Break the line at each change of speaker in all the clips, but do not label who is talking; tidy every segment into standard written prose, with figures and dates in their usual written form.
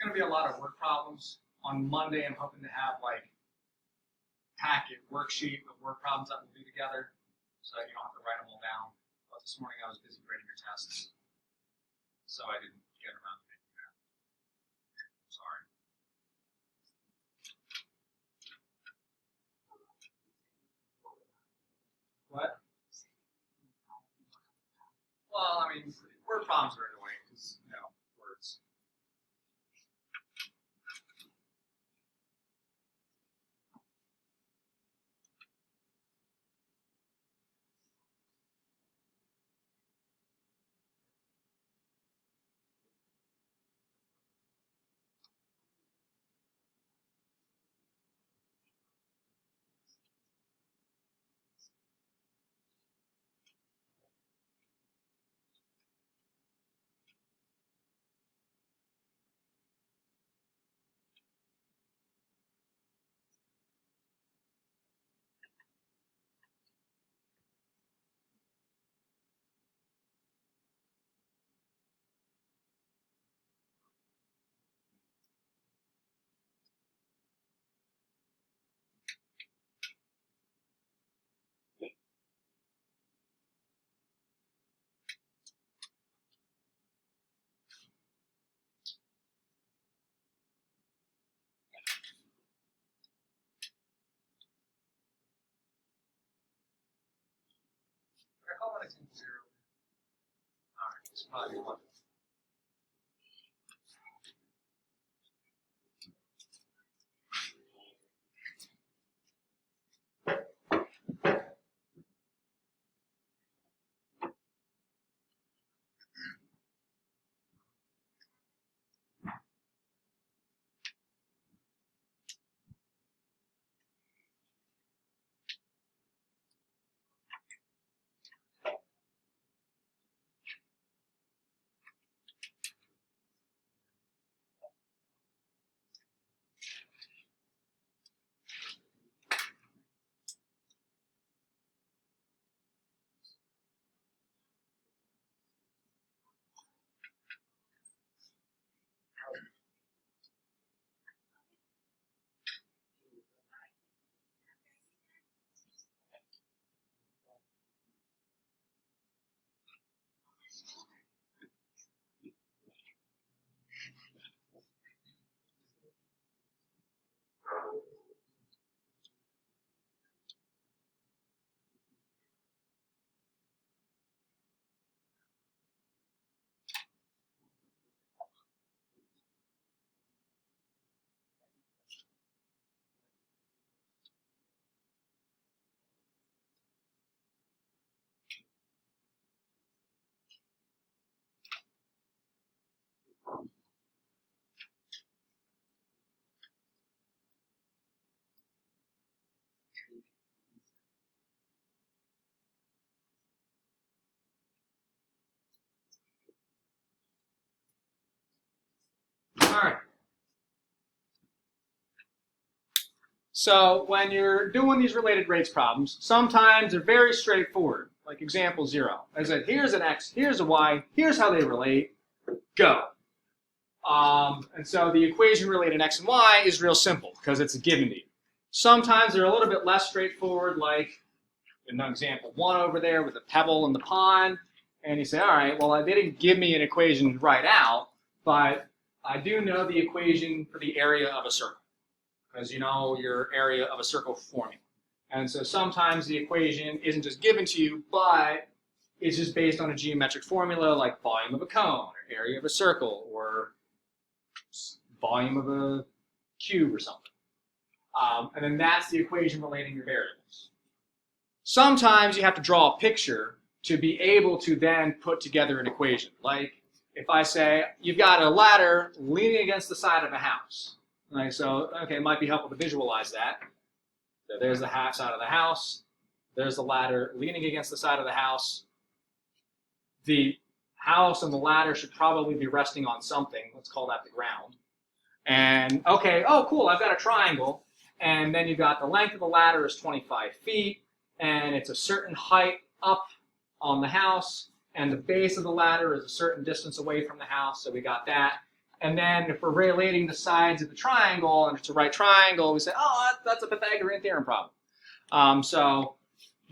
going to be a lot of work problems. On Monday, I'm hoping to have like packet worksheet of work problems that we'll do together, so that you don't have to write them all down. But this morning I was busy grading your tests, so I didn't get around to making that. Sorry. What? Well, I mean, word problems right away, because, you know, words. Did I call that a 10-0? All right, it's probably 1. All right. So when you're doing these related rates problems, sometimes they're very straightforward, like example 0. I said, here's an x, here's a y, here's how they relate, go. And so the equation related x and y is real simple because it's a given to you. Sometimes they're a little bit less straightforward, like in example 1 over there with a pebble in the pond. And you say, all right, well, they didn't give me an equation to write out, but I do know the equation for the area of a circle, because you know your area of a circle formula. And so sometimes the equation isn't just given to you, but it's just based on a geometric formula like volume of a cone, or area of a circle, or volume of a cube or something. And then that's the equation relating your variables. Sometimes you have to draw a picture to be able to then put together an equation. Like if I say, you've got a ladder leaning against the side of a house. Like, so, okay, it might be helpful to visualize that. So there's the side of the house. There's the ladder leaning against the side of the house. The house and the ladder should probably be resting on something. Let's call that the ground. And, okay, oh, cool, I've got a triangle. And then you've got the length of the ladder is 25 feet. And it's a certain height up on the house. And the base of the ladder is a certain distance away from the house. So we got that. And then if we're relating the sides of the triangle and it's a right triangle, we say, oh, that's a Pythagorean theorem problem. So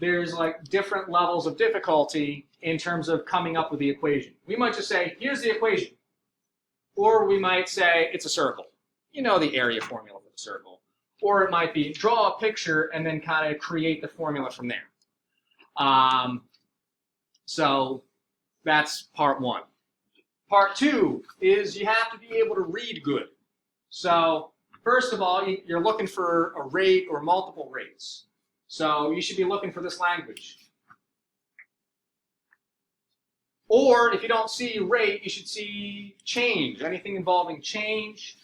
there's like different levels of difficulty in terms of coming up with the equation. We might just say, here's the equation. Or we might say, it's a circle. You know the area formula for the circle. Or it might be, draw a picture and then kind of create the formula from there. So that's part one. Part two is you have to be able to read good. So first of all, you're looking for a rate or multiple rates. So you should be looking for this language. Or if you don't see rate, you should see change, anything involving change.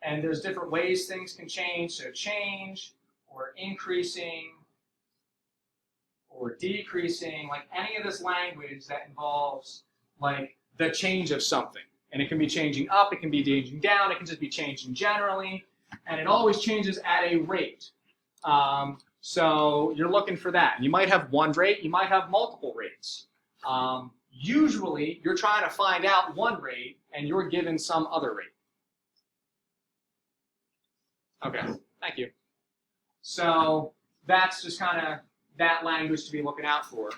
And there's different ways things can change. So change or increasing or decreasing, like any of this language that involves like the change of something. And it can be changing up, it can be changing down, it can just be changing generally. And it always changes at a rate. So you're looking for that. You might have one rate, you might have multiple rates. Usually, you're trying to find out one rate, and you're given some other rate. Okay, thank you. So that's just kind of that language to be looking out for.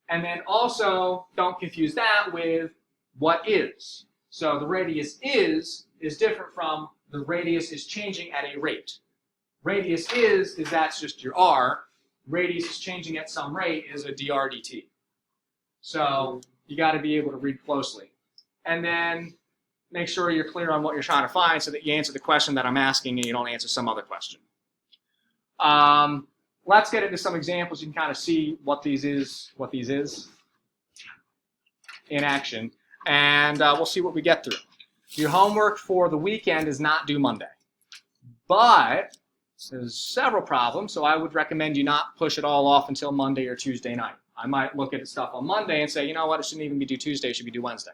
And then also, don't confuse that with what is. So the radius is different from the radius is changing at a rate. Radius is that's just your r. Radius is changing at some rate is a dr dt. So you got to be able to read closely. And then make sure you're clear on what you're trying to find so that you answer the question that I'm asking and you don't answer some other question. Let's get into some examples. You can kind of see what these is in action. And we'll see what we get through. Your homework for the weekend is not due Monday. But there's several problems, so I would recommend you not push it all off until Monday or Tuesday night. I might look at stuff on Monday and say, you know what, it shouldn't even be due Tuesday, it should be due Wednesday.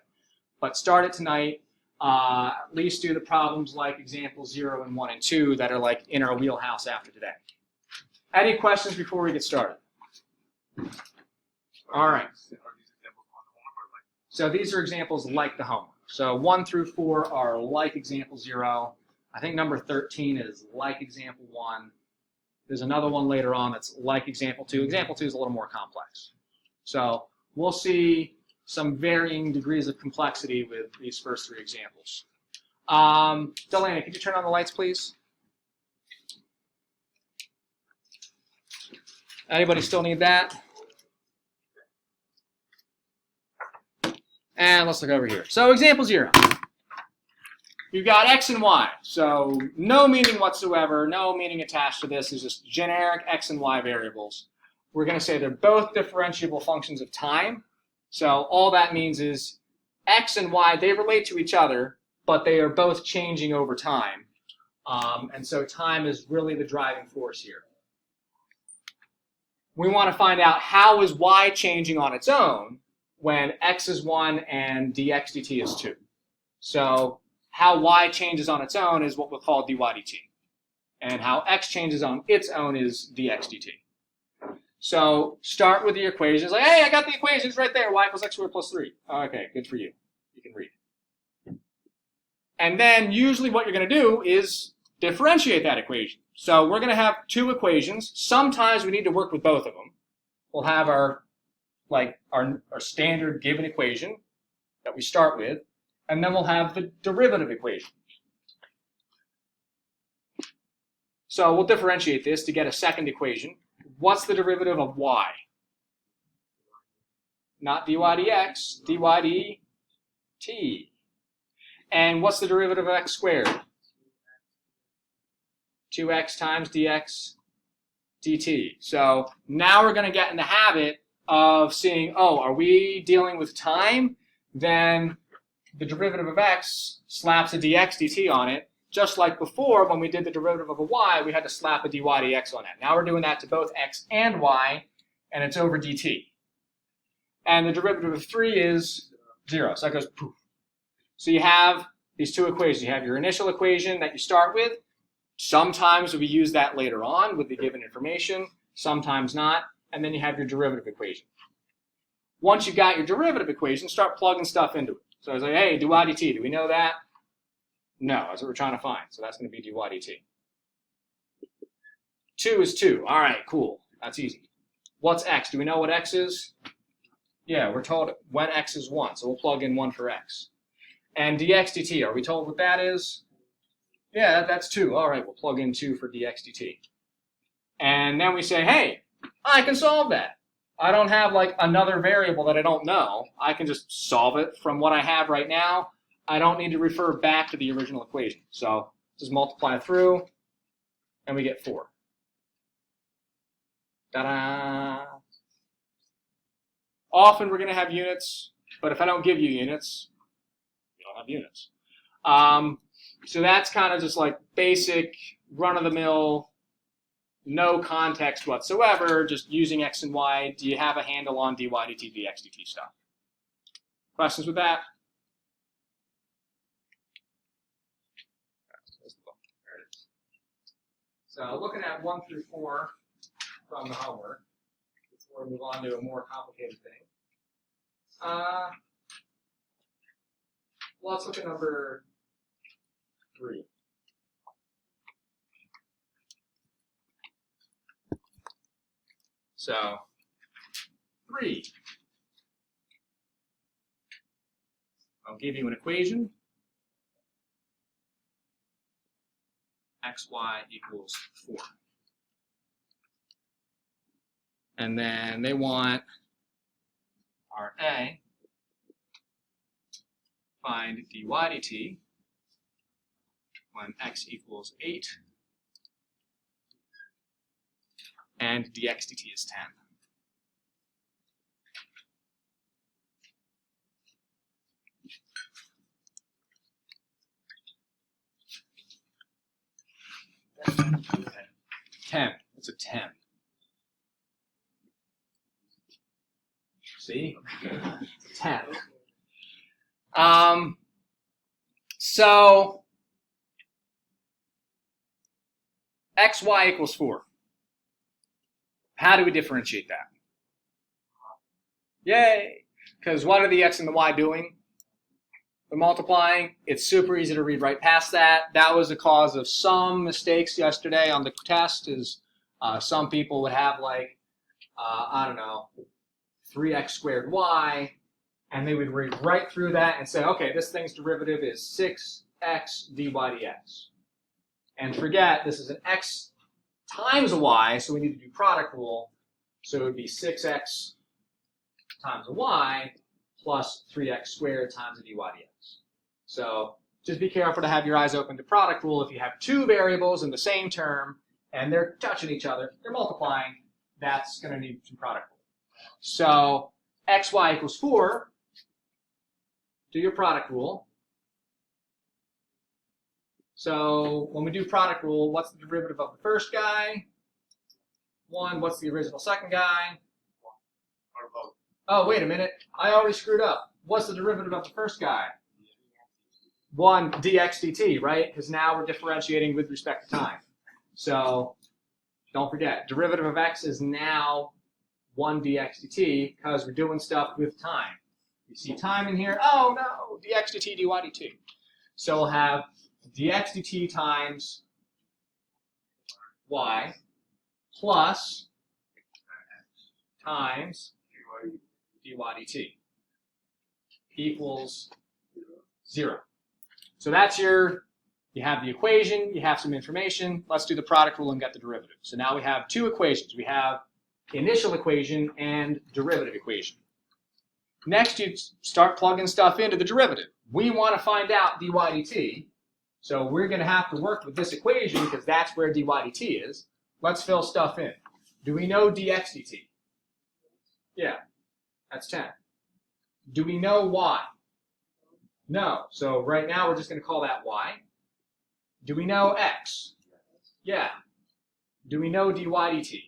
But start it tonight. At least do the problems like example 0 and 1 and 2 that are like in our wheelhouse after today. Any questions before we get started? All right. So these are examples like the homework. So 1 through 4 are like example 0. I think number 13 is like example 1. There's another one later on that's like example 2. Example 2 is a little more complex. So we'll see some varying degrees of complexity with these first 3 examples. Delaney, could you turn on the lights, please? Anybody still need that? And let's look over here. So example 0. You've got x and y. So no meaning whatsoever, no meaning attached to this. It's just generic x and y variables. We're going to say they're both differentiable functions of time. So all that means is x and y, they relate to each other, but they are both changing over time. And so time is really the driving force here. We want to find out how is y changing on its own when x is 1 and dx dt is 2. So how y changes on its own is what we'll call dy dt. And how x changes on its own is dx dt. So start with the equations. Like, hey, I got the equations right there. Y equals x squared plus 3. Okay, good for you. You can read. And then usually what you're going to do is differentiate that equation. So we're going to have 2 equations. Sometimes we need to work with both of them. We'll have our standard given equation that we start with, and then we'll have the derivative equation. So we'll differentiate this to get a second equation. What's the derivative of y? Not dy dx, dy dt. And what's the derivative of x squared? 2x times dx dt. So now we're going to get in the habit of seeing, oh, are we dealing with time? Then the derivative of x slaps a dx dt on it. Just like before, when we did the derivative of a y, we had to slap a dy dx on it. Now we're doing that to both x and y, and it's over dt. And the derivative of 3 is 0, so that goes poof. So you have these 2 equations. You have your initial equation that you start with. Sometimes we use that later on with the given information, sometimes not. And then you have your derivative equation. Once you've got your derivative equation, start plugging stuff into it. So I was like, hey, dy dt, do we know that? No, that's what we're trying to find. So that's going to be dy dt. 2 is 2. All right, cool. That's easy. What's x? Do we know what x is? Yeah, we're told when x is 1, so we'll plug in 1 for x. And dx dt, are we told what that is? Yeah, that's 2. All right, we'll plug in 2 for dx dt. And then we say, hey, I can solve that. I don't have like another variable that I don't know. I can just solve it from what I have right now. I don't need to refer back to the original equation. So just multiply through, and we get 4. Ta-da! Often we're going to have units, but if I don't give you units, you don't have units. So that's kind of just like basic, run-of-the-mill, no context whatsoever, just using x and y. Do you have a handle on dy dt, dx dt stuff? Questions with that? There it is. So looking at 1 through 4 from the homework, before we move on to a more complicated thing. Let's look at number 3. So, 3. I'll give you an equation. xy equals 4. And then they want our A, find dy dt when x equals 8 and dx dt is 10. Okay. 10. It's a 10. See? 10. So xy equals 4. How do we differentiate that? Yay! Because what are the x and the y doing? They're multiplying. It's super easy to read right past that. That was the cause of some mistakes yesterday on the test. Is some people would have like, I don't know, 3x squared y, and they would read right through that and say, okay, this thing's derivative is 6x dy dx. And forget, this is an x times a y, so we need to do product rule. So it would be 6x times a y plus 3x squared times a dy dx. So just be careful to have your eyes open to product rule. If you have two variables in the same term and they're touching each other, they're multiplying, that's going to need some product rule. So xy equals 4, do your product rule. So when we do product rule, what's the derivative of the first guy? 1. What's the original second guy? Oh, wait a minute. I already screwed up. What's the derivative of the first guy? 1 dx dt, right? Because now we're differentiating with respect to time. So don't forget, derivative of x is now 1 dx dt because we're doing stuff with time. You see time in here? Oh, no, dx dt, dy dt. So we'll have dx dt times y plus times dy dt equals 0. So that's you have the equation, you have some information. Let's do the product rule and get the derivative. So now we have two equations. We have initial equation and derivative equation. Next, you start plugging stuff into the derivative. We want to find out dy dt. So we're going to have to work with this equation because that's where dy dt is. Let's fill stuff in. Do we know dx dt? Yeah, that's 10. Do we know y? No. So right now we're just going to call that y. Do we know x? Yeah. Do we know dy dt?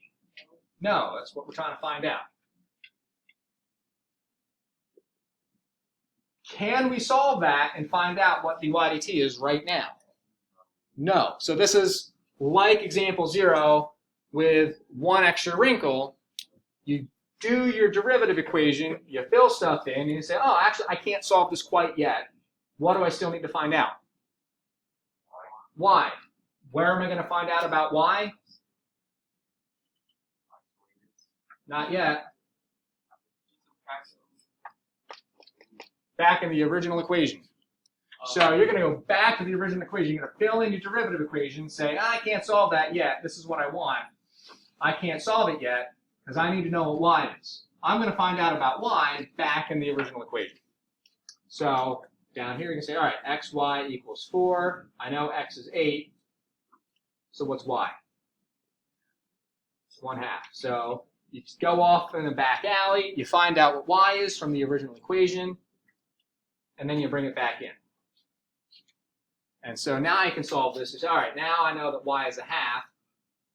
No, that's what we're trying to find out. Can we solve that and find out what dy dt is right now? No. So this is like example 0 with one extra wrinkle. You do your derivative equation, you fill stuff in, and you say, oh, actually, I can't solve this quite yet. What do I still need to find out? Y. Where am I going to find out about Y? Not yet. Back in the original equation. So you're going to go back to the original equation. You're going to fill in your derivative equation, say, I can't solve that yet. This is what I want. I can't solve it yet because I need to know what Y is. I'm going to find out about Y back in the original equation. So down here you can say, all right, xy equals 4. I know x is 8. So what's y? It's 1/2. So you just go off in the back alley, you find out what y is from the original equation, and then you bring it back in. And so now I can solve this. You say, all right, now I know that y is 1/2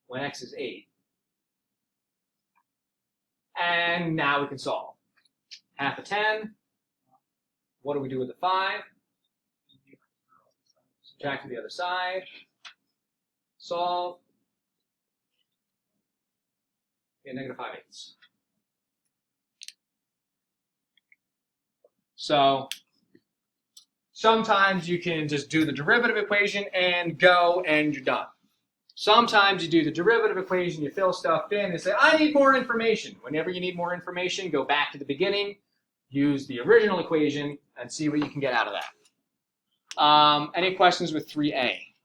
when x is 8. And now we can solve. 1/2 of 10. What do we do with the 5? Subtract to the other side. Solve. Get -5/8. So sometimes you can just do the derivative equation and go and you're done. Sometimes you do the derivative equation, you fill stuff in and say, I need more information. Whenever you need more information, go back to the beginning, use the original equation, and see what you can get out of that. Any questions with 3A?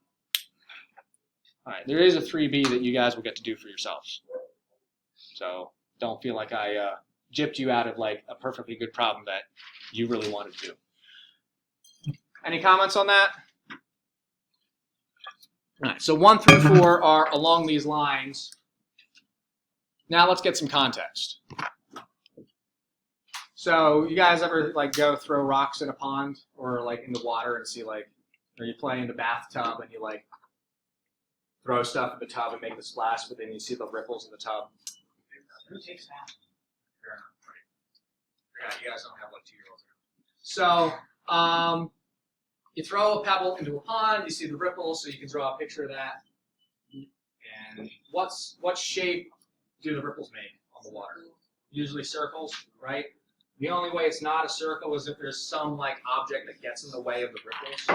All right, there is a 3B that you guys will get to do for yourselves. So don't feel like I gypped you out of like a perfectly good problem that you really wanted to do. Any comments on that? All right, so 1 through 4 are along these lines. Now let's get some context. So you guys ever like go throw rocks in a pond or like in the water and see like, or you play in the bathtub and you like throw stuff in the tub and make the splash, but then you see the ripples in the tub. Who takes that? Fair enough, right? Yeah, you guys don't have like 2-year-olds. So you throw a pebble into a pond, you see the ripples, so you can draw a picture of that. And what shape do the ripples make on the water? Usually circles, right? The only way it's not a circle is if there's some like object that gets in the way of the ripples.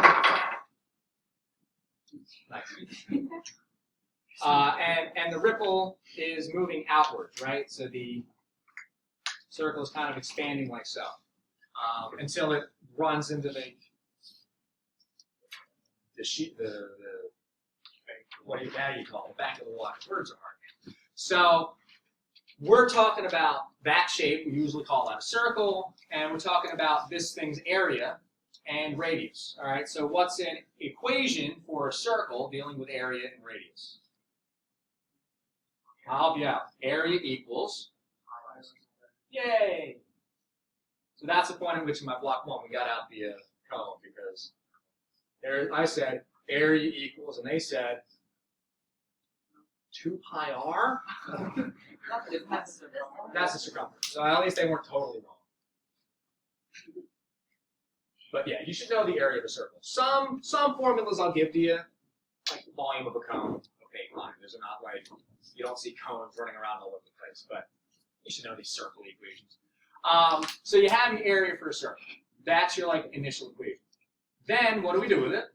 Nice. And the ripple is moving outwards, right? So the circle is kind of expanding like so until it runs into the what do you call it? The back of the water. Words are hard. So we're talking about that shape. We usually call that a circle, and we're talking about this thing's area and radius. All right. So what's an equation for a circle dealing with area and radius? I'll help you out. Area equals. Yay! So that's the point at which in my block 1 we got out the cone because there I said area equals, and they said 2 pi r. That's the circumference. So at least they weren't totally wrong. But yeah, you should know the area of a circle. Some formulas I'll give to you, like the volume of a cone. Okay, fine. There's not like you don't see cones running around all over the place, but you should know these circle equations. So you have an area for a circle. That's your like initial equation. Then what do we do with it?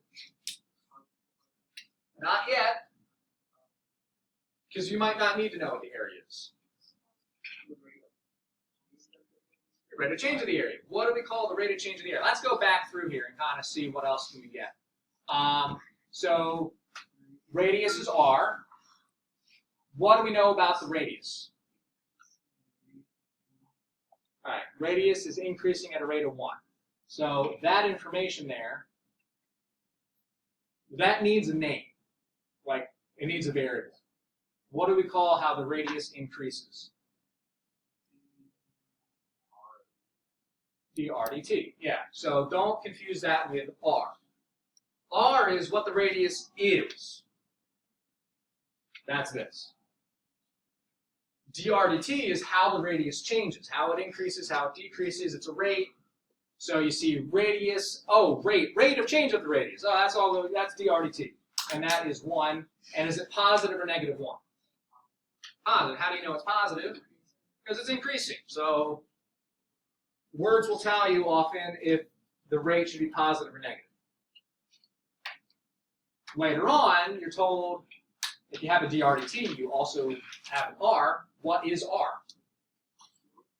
Not yet, because you might not need to know what the area is. Rate of change of the area. What do we call the rate of change of the area? Let's go back through here and kind of see what else can we get. So radius is r. What do we know about the radius? All right, radius is increasing at a rate of 1. So that information there, that needs a name. Like, it needs a variable. What do we call how the radius increases? dr dt. Yeah, so don't confuse that with r. R is what the radius is. That's this. dr dt is how the radius changes, how it increases, how it decreases. It's a rate. So you see radius, rate of change of the radius. Oh, that's dr dt. And that is 1. And is it positive or negative 1? Positive. How do you know it's positive? Because it's increasing. So words will tell you often if the rate should be positive or negative. Later on, you're told if you have a dRdt, you also have an r. What is r?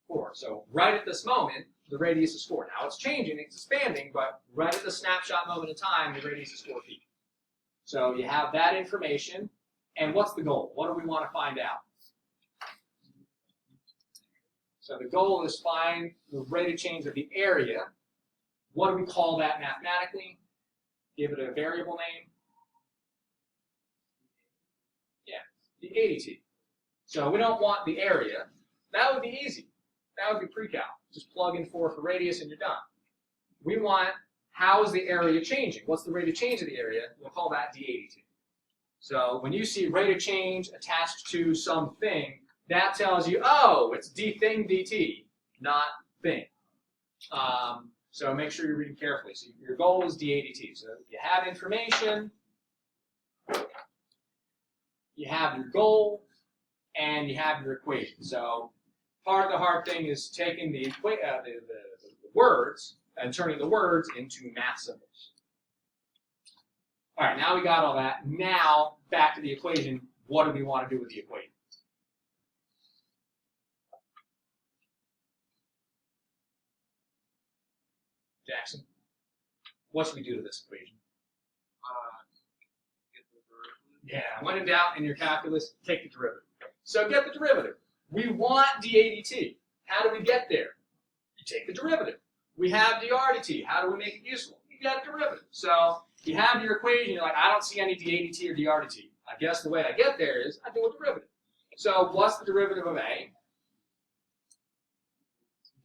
4. So right at this moment, the radius is 4. Now it's changing, it's expanding, but right at the snapshot moment in time, the radius is 4 feet. So you have that information, and what's the goal? What do we want to find out? So the goal is find the rate of change of the area. What do we call that mathematically? Give it a variable name. Yeah, the ADT. So we don't want the area. That would be easy. That would be pre-cal. Just plug in 4 for radius and you're done. We want how is the area changing? What's the rate of change of the area? We'll call that dAdt. So when you see rate of change attached to something, that tells you, oh, it's d thing dt, not thing. So make sure you're reading carefully. So your goal is dAdt. So you have information, you have your goal, and you have your equation. So part of the hard thing is taking the words and turning the words into math symbols. All right, now we got all that. Now back to the equation. What do we want to do with the equation? Jackson, what should we do to this equation?
Get the derivative.
Yeah, when in doubt in your calculus, take the derivative. So get the derivative. We want dAdt. How do we get there? You take the derivative. We have dRdt. How do we make it useful? You get a derivative. So you have your equation, you're like, I don't see any dAdt or dRdt. I guess the way I get there is I do a derivative. So what's the derivative of A?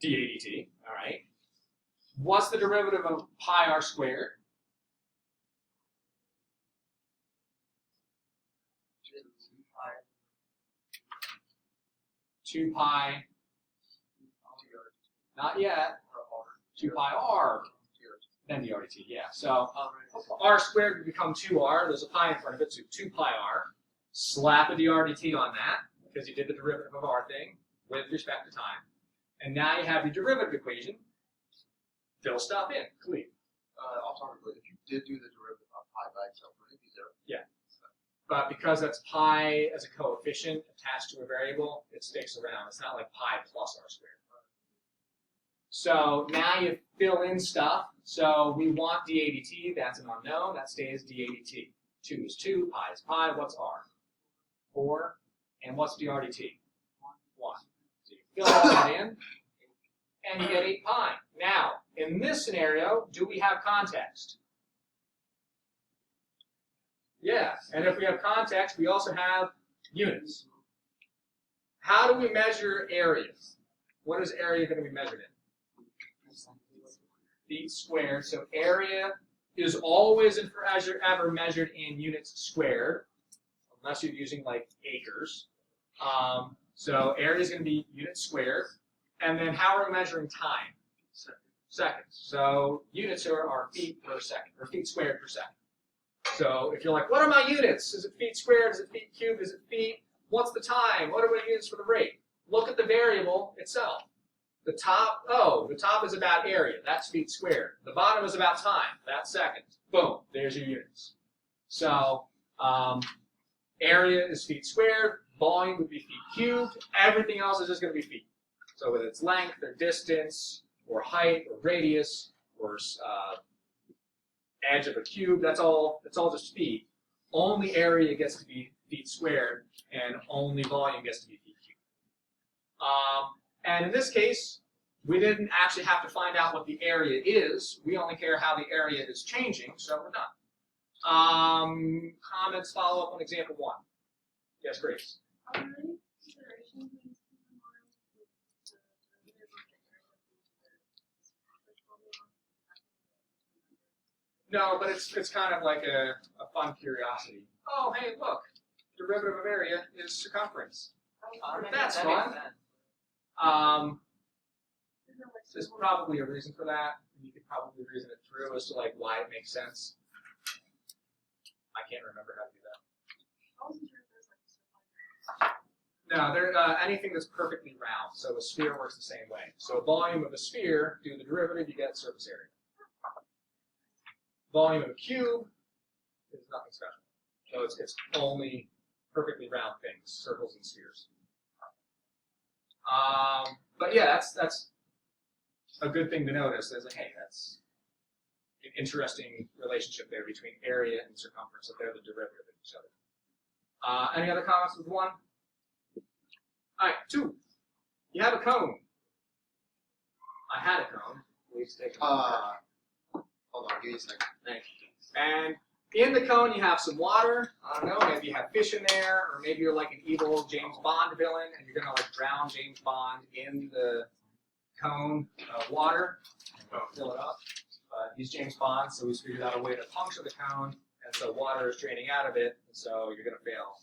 dAdt, all right. What's the derivative of pi r squared? 2 pi, not yet, 2 pi r, then the RDT, yeah. So r squared would become 2r, there's a pi in front of it, so 2 pi r. Slap a dRdt on that, because you did the derivative of r thing with respect to time. And now you have your derivative equation. Fill stuff in, clean.
Alternatively, if you did do the derivative of pi by itself, would it be 0?
Yeah. But because that's pi as a coefficient attached to a variable, it sticks around. It's not like pi plus r squared. So now you fill in stuff. So we want dAdt, that's an unknown, that stays dAdt. 2 is 2, pi is pi, what's r? 4, and what's dRdt? 1. So you fill all that in, and you get 8 pi. Now, in this scenario, do we have context? Yeah, and if we have context, we also have units. How do we measure areas? What is area going to be measured in? Feet squared. So area is always ever measured in units squared, unless you're using like acres. So area is going to be units squared. And then how are we measuring time? Seconds. So units are feet per second, or feet squared per second. So if you're like, what are my units? Is it feet squared? Is it feet cubed? Is it feet? What's the time? What are my units for the rate? Look at the variable itself. The top is about area. That's feet squared. The bottom is about time. That's seconds. Boom. There's your units. So area is feet squared. Volume would be feet cubed. Everything else is just going to be feet. So whether it's length or distance or height or radius or edge of a cube, it's all just feet. Only area gets to be feet squared, and only volume gets to be feet cubed. And in this case, we didn't actually have to find out what the area is. We only care how the area is changing, so we're done. Comments, follow up on example 1. Yes, Grace? No, but it's kind of like a fun curiosity. Oh, hey, look, derivative of area is circumference. That's fun. There's probably a reason for that, and you could probably reason it through as to like why it makes sense. I can't remember how to do that. No, anything that's perfectly round. So a sphere works the same way. So volume of a sphere, do the derivative, you get surface area. Volume of a cube, is nothing special. So it's only perfectly round things, circles and spheres. But yeah, that's a good thing to notice. It's like, hey, that's an interesting relationship there between area and circumference, that they're the derivative of each other. Any other comments with 1? All right, 2. You have a cone. I had a cone. Please take a
Hold on, give me a second.
Thanks. And in the cone, you have some water. I don't know, maybe you have fish in there, or maybe you're like an evil James Bond villain, and you're gonna like drown James Bond in the cone of water. Fill it up. But he's James Bond, so he's figured out a way to puncture the cone, and so water is draining out of it, and so you're gonna fail.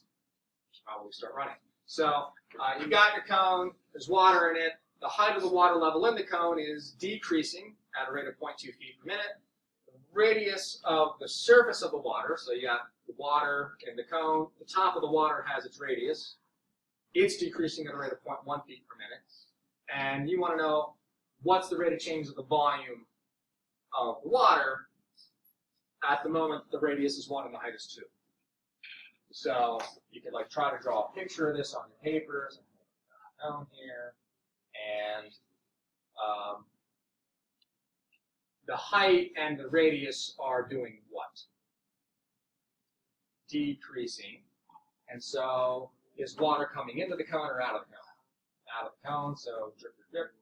You should probably start running. So you got your cone. There's water in it. The height of the water level in the cone is decreasing at a rate of 0.2 feet per minute. The radius of the surface of the water, so you got the water in the cone, the top of the water has its radius. It's decreasing at a rate of 0.1 feet per minute. And you want to know what's the rate of change of the volume of the water. At the moment, the radius is 1 and the height is 2. So you could like try to draw a picture of this on your papers. Down here. And the height and the radius are doing what? Decreasing. And so is water coming into the cone or out of the cone? Out of the cone, so drip, drip, drip.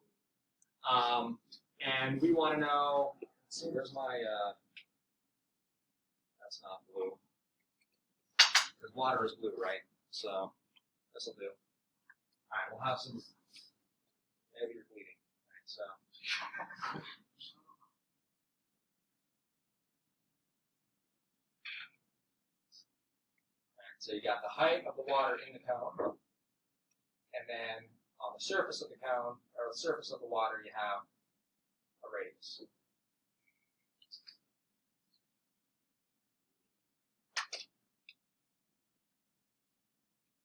And we want to know, let's see, where's my, that's not blue. Because water is blue, right? So this will do. All right, we'll have some. Maybe you're bleeding. Right, so. Right, so you got the height of the water in the cone, and then on the surface of the cone, or the surface of the water, you have a radius.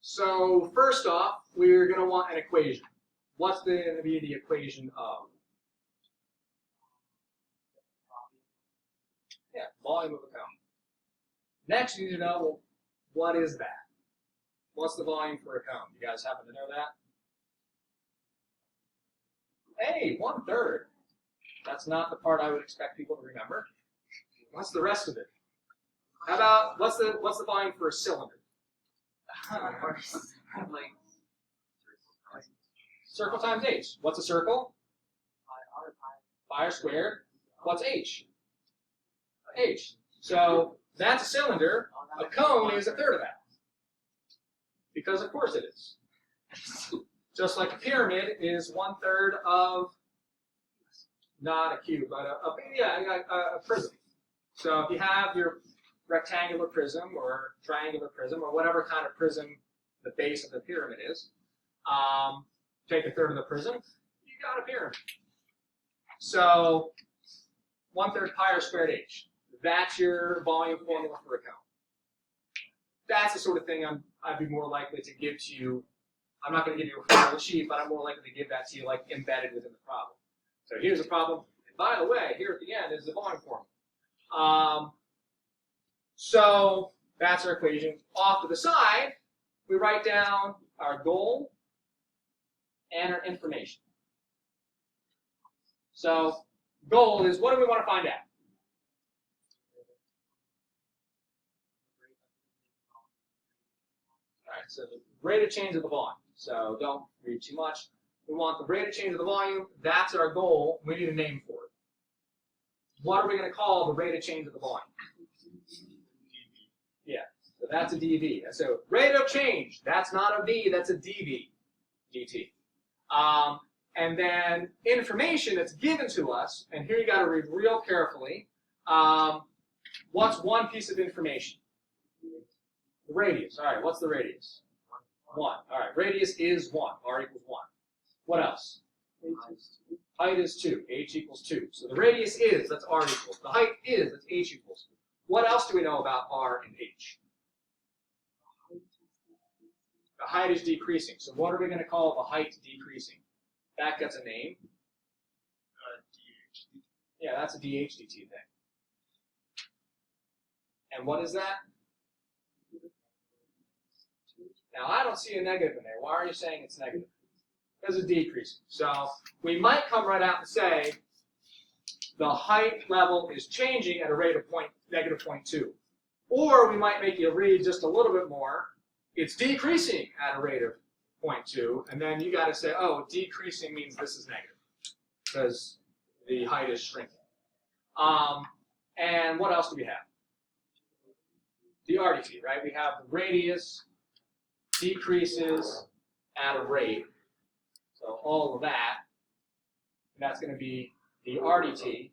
So first off, we're going to want an equation. What's going to be the equation of? Yeah, volume of a cone. Next, you need to know, well, what is that? What's the volume for a cone? You guys happen to know that? Hey, 1/3. That's not the part I would expect people to remember. What's the rest of it? How about, what's the volume for a cylinder? Circle times h. What's a circle? Pi r squared. What's h? H. So that's a cylinder. A cone is 1/3 of that. Because of course it is. Just like a pyramid is 1/3 of, not a cube, but a prism. So if you have your rectangular prism or triangular prism or whatever kind of prism the base of the pyramid is, take 1/3 of the prism, you got a pyramid. So 1/3 pi r squared h. That's your volume formula for a cone. That's the sort of thing I'd be more likely to give to you. I'm not going to give you a formula sheet, but I'm more likely to give that to you like embedded within the problem. So here's a problem. And by the way, here at the end is the volume formula. So that's our equation. Off to the side, we write down our goal and our information. So goal is, what do we want to find out? All right, so the rate of change of the volume. So don't read too much. We want the rate of change of the volume. That's our goal. We need a name for it. What are we going to call the rate of change of the volume? Yeah, so that's a dV. So rate of change, that's not a V, that's a dV, dt. And then information that's given to us, and here you got to read real carefully. What's one piece of information? The radius. All right, what's the radius? 1. All right, radius is 1. R equals 1. What else? Height is 2. H equals 2. So the radius is, that's R equals. The height is, that's H equals. What else do we know about R and H? The height is decreasing. So what are we going to call the height decreasing? That gets a name. Yeah, that's a dH dt thing. And what is that? Now, I don't see a negative in there. Why are you saying it's negative? Because it's decreasing. So we might come right out and say the height level is changing at a rate of negative 0.2. Or we might make you read just a little bit more. It's decreasing at a rate of 0.2. And then you got to say, oh, decreasing means this is negative because the height is shrinking. And what else do we have? The RDT, right? We have the radius decreases at a rate. So all of that, and that's going to be the RDT,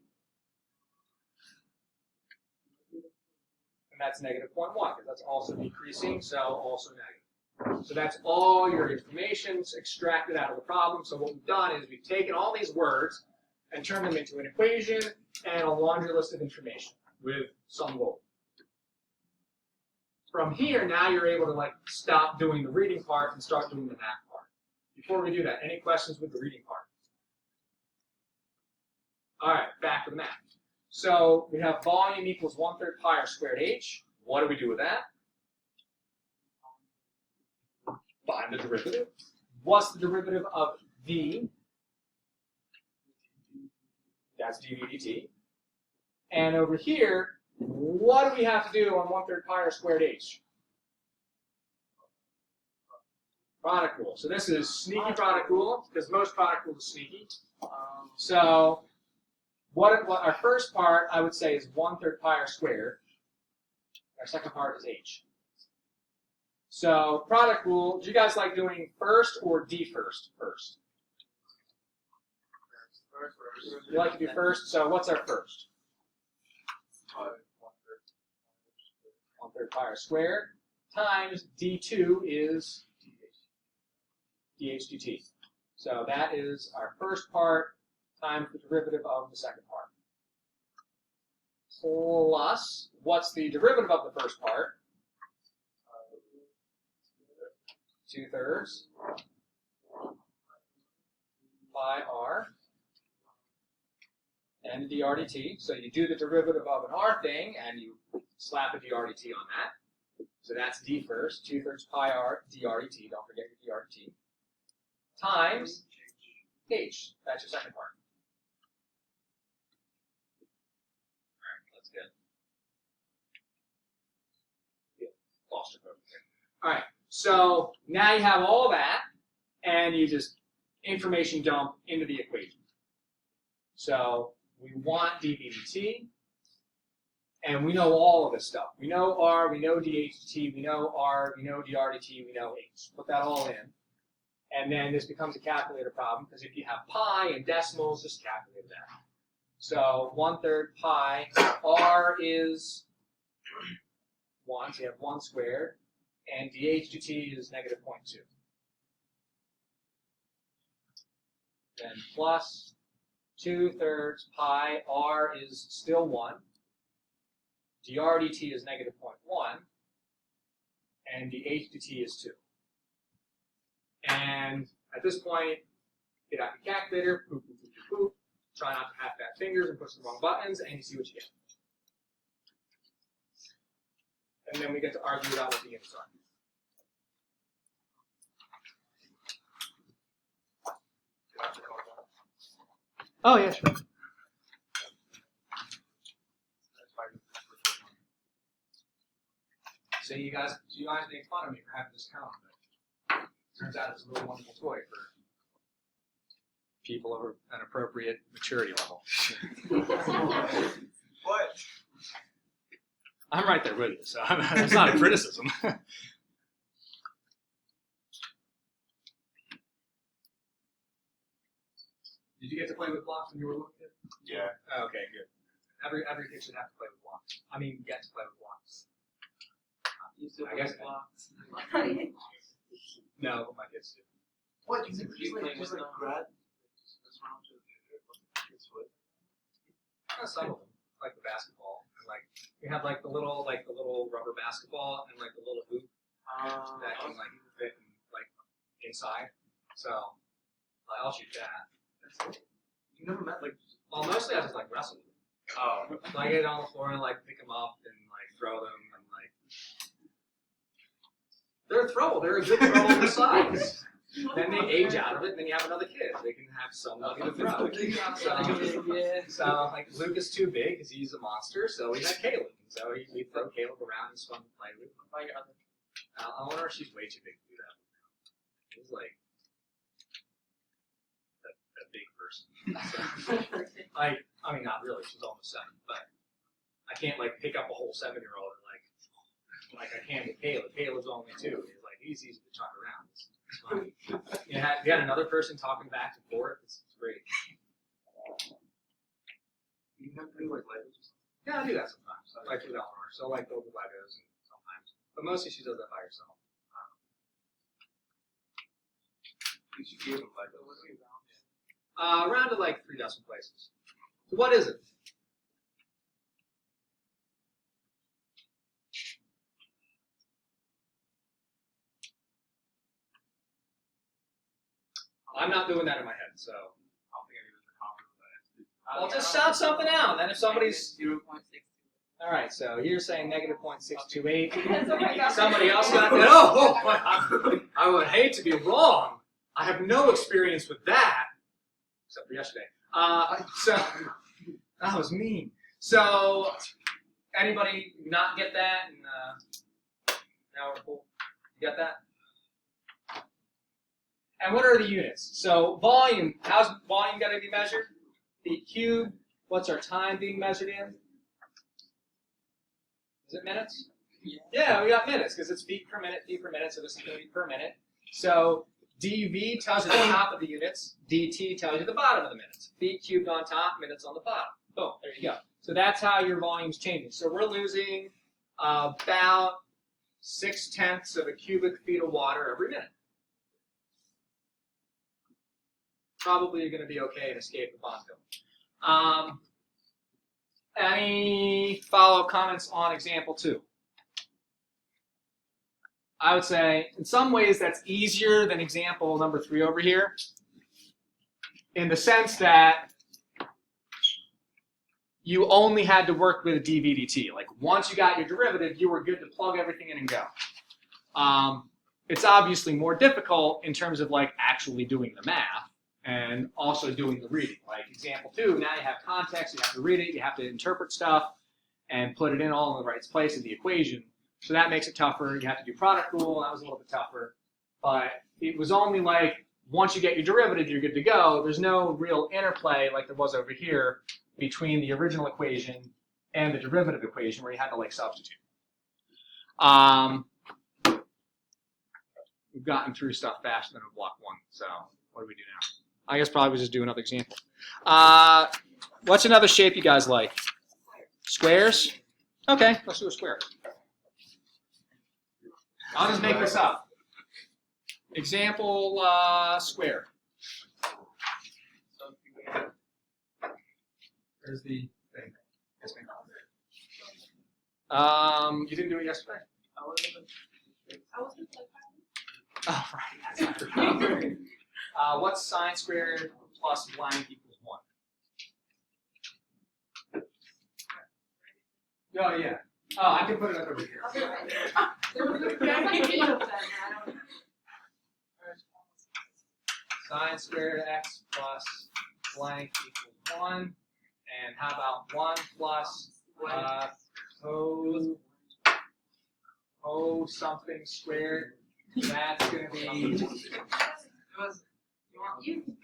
and that's negative 0.1 because that's also decreasing, so also negative. So that's all your information extracted out of the problem. So what we've done is we've taken all these words and turned them into an equation and a laundry list of information with some goal. From here, now you're able to stop doing the reading part and start doing the math part. Before we do that, any questions with the reading part? All right, back to the math. So we have volume equals 1/3 pi r squared h. What do we do with that? Find the derivative. What's the derivative of v? That's dv dt. And over here, what do we have to do on 1/3 pi r squared h? Product rule. So this is sneaky product rule, because most product rule is sneaky. So what our first part, I would say, is 1/3 pi r squared. Our second part is h. So product rule, do you guys like doing first or d first? First. You like to do first, so what's our first? 1/3 pi r squared times d2 is dh dt. So that is our first part times the derivative of the second part. Plus, what's the derivative of the first part? 2/3 pi r and dr dt. So you do the derivative of an r thing and you slap a dr dt on that. So that's d first, 2/3 pi r dr dt. Don't forget your dr dt. Times h. That's your second part. All right, that's good. Yeah, lost your focus here. All right, so now you have all that, and you just information dump into the equation. So we want dv dt, and we know all of this stuff. We know r, we know dh dt, we know r, we know dr dt, we know h. Put that all in. And then this becomes a calculator problem, because if you have pi and decimals, just calculate that. So 1/3 pi, r is 1, so you have 1 squared, and dh dt is negative 0.2. Then plus 2/3 pi, r is still 1, dr dt is negative 0.1, and dh dt is 2. And at this point, get out your calculator, poop, poop, poop, poop, poop. Try not to have fat fingers and push the wrong buttons, and you see what you get. And then we get to argue about what the units are. Oh, yeah, sure. So you guys make fun of me for having this count, but turns out it's a really wonderful toy for people of an appropriate maturity level.
What?
I'm right there with you, so it's not a criticism. Did you get to play with blocks when you were a little kid?
Yeah.
Oh, okay, good. Every kid should have to play with blocks. I mean, get to play with blocks. I guess blocks. No, but my kids do.
What? You just like grab? Just around to the kids with?
Some of them, like the basketball, and like we have like the little rubber basketball and like the little hoop that can like fit in, like inside. So I'll shoot that.
That's cool. You never met like?
Well, mostly I just like wrestle.
Oh.
So I get on the floor and like pick them up and like throw them they're throwable. They're a good throwable size. Then they age out of it, and then you have another kid. They can have somebody to throw. So like Luke is too big because he's a monster, so we had Caleb. So we throw Caleb around. He's fun to play with. Eleanor, she's way too big to do that. He's like a big person. So, I mean, not really. She's almost 7, but I can't like pick up a whole 7-year-old and like I can with Caleb. Caleb's only 2. He's easy to chuck around. It's fun. You had another person talking back and forth. It's great.
You have to do like Legos.
Yeah, I do that sometimes. I like with Eleanor, so I like building Legos and sometimes, but mostly she does that by herself.
You should give them Legos.
Around to like 3 dozen places. So what is it? I'm not doing that in my head, so. Well, just shout something out. Then if somebody's
0.6.
all right, so you're saying -0.628.
Oh my God.
Somebody else got that. Oh, I would hate to be wrong. I have no experience with that, except for yesterday. So that was mean. So anybody not get that? And now we're cool. You got that? And what are the units? So volume. How's volume got to be measured? Feet cubed. What's our time being measured in? Is it minutes? Yeah, we got minutes because it's feet per minute, so this is going to be per minute. So dV tells you the top of the units, dt tells you the bottom of the minutes. Feet cubed on top, minutes on the bottom. Boom, there you go. So that's how your volume's changing. So we're losing about 0.6 of a cubic feet of water every minute. Probably you're going to be okay and escape the bond bill. Any follow-up comments on example 2? I would say, in some ways, that's easier than example number 3 over here, in the sense that you only had to work with a dv dt. Like, once you got your derivative, you were good to plug everything in and go. It's obviously more difficult in terms of like actually doing the math and also doing the reading. Like example 2, now you have context, you have to read it, you have to interpret stuff and put it in all in the right place in the equation. So that makes it tougher. You have to do product rule, that was a little bit tougher. But it was only like, once you get your derivative, you're good to go. There's no real interplay like there was over here between the original equation and the derivative equation where you had to like substitute. We've gotten through stuff faster than in block 1, so what do we do now? I guess probably we'll just do another example. What's another shape you guys like? Squares? Okay, let's do a square. I'll just make this up. Example square. There's the thing. Yes, ma'am. You didn't do it yesterday? Oh, right. That's not what's sine squared plus blank equals 1? Oh, yeah. Oh, I can put it up over here. Sine squared x plus blank equals 1. And how about 1 plus O something squared? That's going to be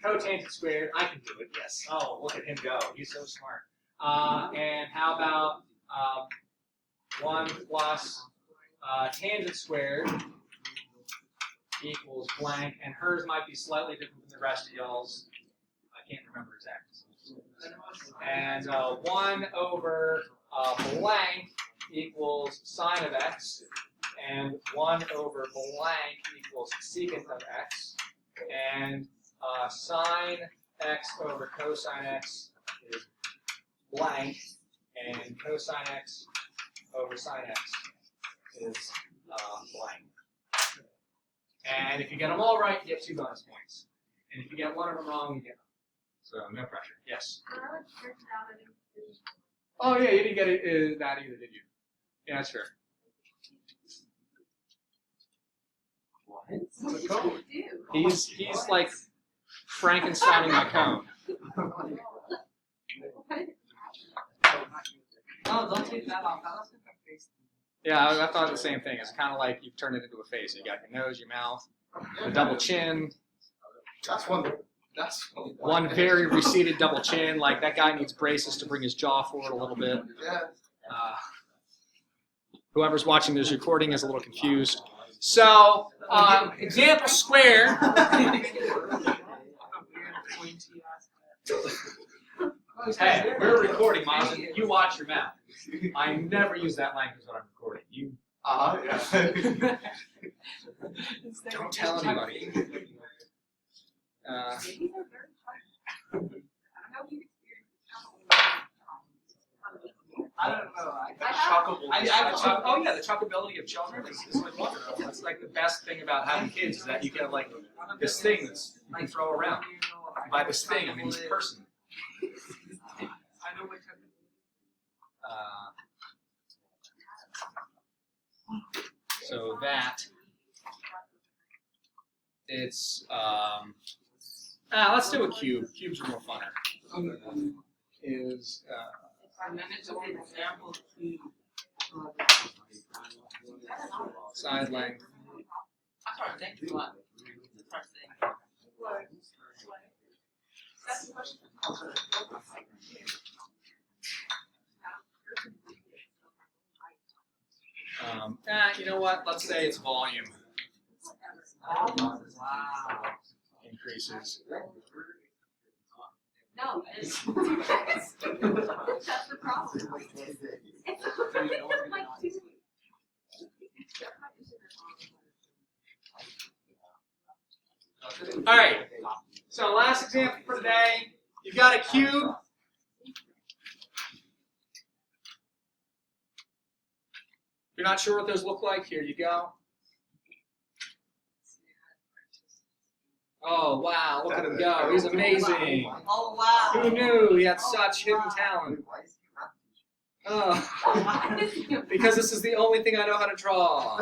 cotangent squared. I can do it, yes. Oh, look at him go. He's so smart. And how about 1 plus tangent squared equals blank, and hers might be slightly different than the rest of y'all's. I can't remember exactly. And 1 over blank equals sine of x, and 1 over blank equals secant of x, and sine x over cosine x is blank, and cosine x over sine x is blank. And if you get them all right, you get 2 bonus points. And if you get one of them wrong, you get them. So no pressure. Yes? Oh yeah, you didn't get it, that either, did you? Yeah, that's fair.
It's a cone.
He's like Frankensteining my cone.
No, don't take that off. That looks like a face.
Yeah, I thought the same thing. It's kind of like you've turned it into a face. You got your nose, your mouth, the double chin,
That's one. That's
one very receded double chin. Like that guy needs braces to bring his jaw forward a little bit.
Yeah.
Whoever's watching this recording is a little confused. So, example square. Hey, we're recording, Miles, and you watch your mouth. I never use that language when I'm recording. You
Yeah.
don't tell anybody.
I don't know.
Oh yeah, the chuckability of children is like wonderful. That's like the best thing about having kids is that you get like this thing that's you can throw around. By this thing, I mean this person.
I know what type
So that it's let's do a cube. Cubes are more funner. Is
and then it's an example to
side length.
I'm sorry, thank you a lot. First thing. That's the question.
You know what? Let's say it's volume
Wow.
increases.
No, it's that's the problem.
All right. So last example for today. You've got a cube. If you're not sure what those look like, here you go. Oh, wow, look at him go. He's amazing.
Oh wow.
Who knew he had such hidden talent? Oh, because this is the only thing I know how to draw.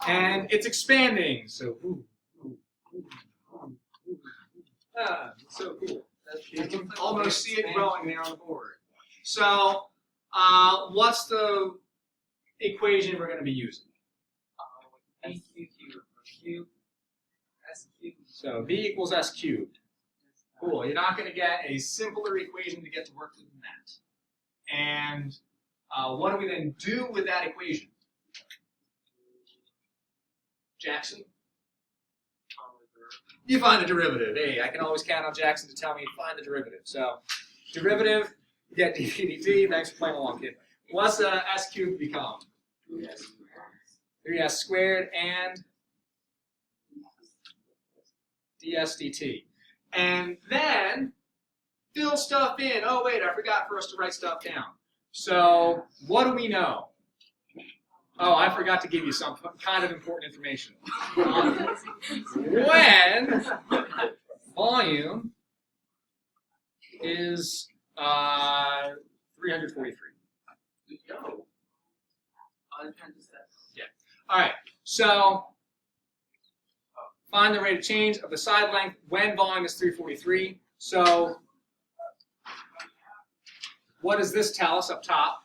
And it's expanding. So, so cool. You can almost see it growing there on the board. So, what's the equation we're going to be using?
Q. S Q.
So V equals S cubed. Cool. You're not going to get a simpler equation to get to work with than that. And what do we then do with that equation? Jackson? You find the derivative. Hey, I can always count on Jackson to tell me to find the derivative. So, derivative, you get dv dt. Thanks for playing along, kid. What's S cubed become? 3s squared and ds dt. And then fill stuff in. Oh, wait, I forgot for us to write stuff down. So, what do we know? Oh, I forgot to give you some kind of important information. When volume is 343.
Yo.
Yeah. All right. So find the rate of change of the side length when volume is 343. So what does this tell us up top?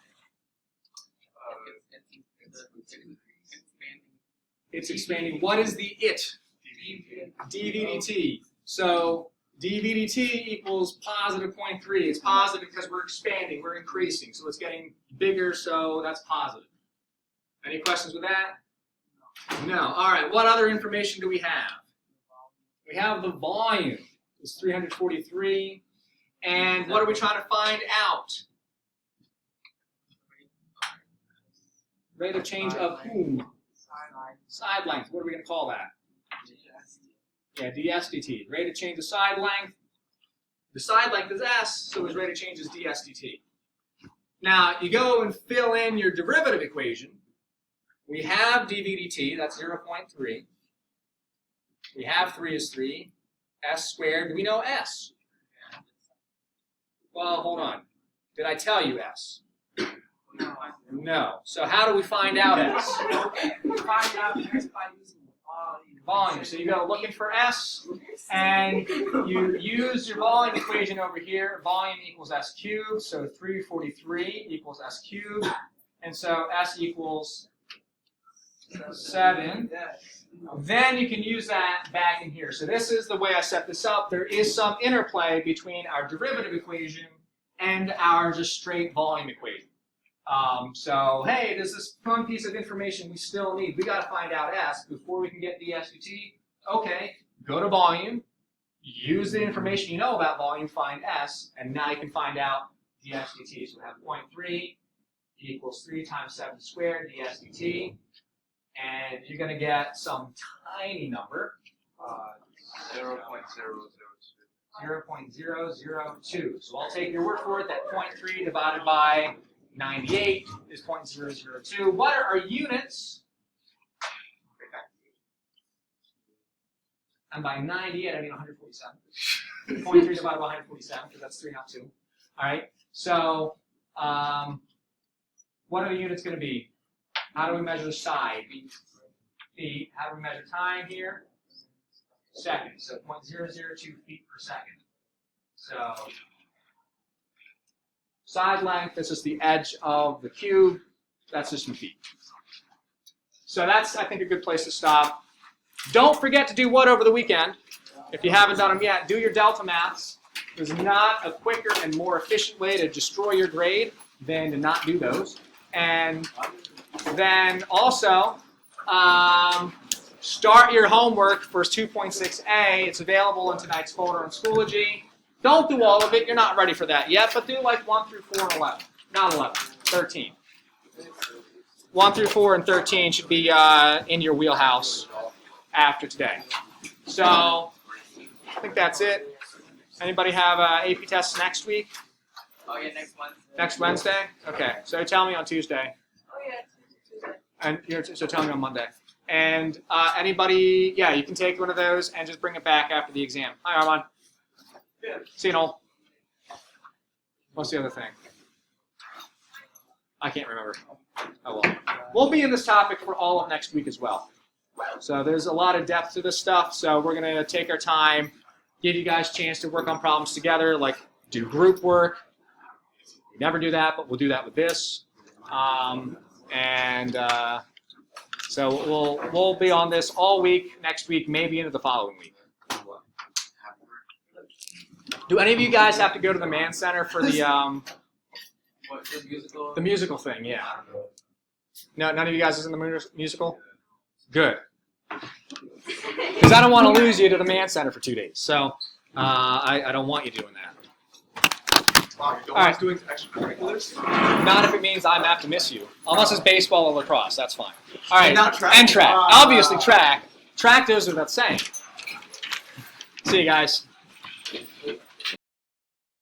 It's expanding. What is the it? dv dt. So dv dt equals positive 0.3. It's positive because we're expanding, we're increasing. So it's getting bigger, so that's positive. Any questions with that? No. All right, what other information do we have? We have the volume. It's 343. And what are we trying to find out? Rate of change of whom? Side length. What are we going to call that? Yeah, ds dt. Rate of change of side length. The side length is s, so his rate of change is ds dt. Now, you go and fill in your derivative equation. We have dv dt, that's 0.3. We have 3 is 3. S squared, do we know s? Well, hold on. Did I tell you s? No. So how do we find out S?
Find out S by using
Volume. So you go looking for S, and you use your volume equation over here. Volume equals S cubed, so 343 equals S cubed. And so S equals 7.
Yes.
Then you can use that back in here. So this is the way I set this up. There is some interplay between our derivative equation and our just straight volume equation. So, hey, there's this fun piece of information we still need. We got to find out S before we can get the SUT. Okay, go to volume, use the information you know about volume, find S, and now you can find out the SUT. So we have 0.3 equals 3 times 7 squared, the SUT. And you're going to get some tiny number, 0.002. So I'll take your word for it that 0.3 divided by 98 is 0.002. What are our units? And by 98, I mean 147. 0.3 divided by 147, because that's 3, not 2. All right, so what are the units going to be? How do we measure the side? Feet. How do we measure time here? Seconds. So 0.002 feet per second. So side length, this is the edge of the cube. That's just in feet. So that's, I think, a good place to stop. Don't forget to do what over the weekend? If you haven't done them yet, do your delta maths. There's not a quicker and more efficient way to destroy your grade than to not do those. And then also, start your homework for 2.6a. It's available in tonight's folder on Schoology. Don't do all of it. You're not ready for that yet, but do like 1 through 4 and 11. Not 11, 13. 1 through 4 and 13 should be in your wheelhouse after today. So I think that's it. Anybody have AP tests next week?
Oh yeah, next Wednesday.
Next Wednesday? Okay, so tell me on Tuesday.
Oh, yeah, Tuesday.
And so tell me on Monday. And anybody, yeah, you can take one of those and just bring it back after the exam. Hi, Armand.
Yeah.
See you, Noel. What's the other thing? I can't remember. Oh well. We'll be in this topic for all of next week as well. So there's a lot of depth to this stuff. So we're going to take our time, give you guys a chance to work on problems together, like do group work. We never do that, but we'll do that with this. So we'll be on this all week, next week, maybe into the following week. Do any of you guys have to go to the Mann Center for the
What, the musical?
the musical thing? Yeah. No, none of you guys is in the musical? Good. Because I don't want to lose you to the Mann Center for 2 days. So I don't want you doing that.
Wow, you don't
All
want
right.
us doing extracurriculars?
Not if it means I have to miss you. Unless it's baseball or lacrosse, that's fine. All right.
And not track?
And track. Obviously track. Track goes without saying. See you guys.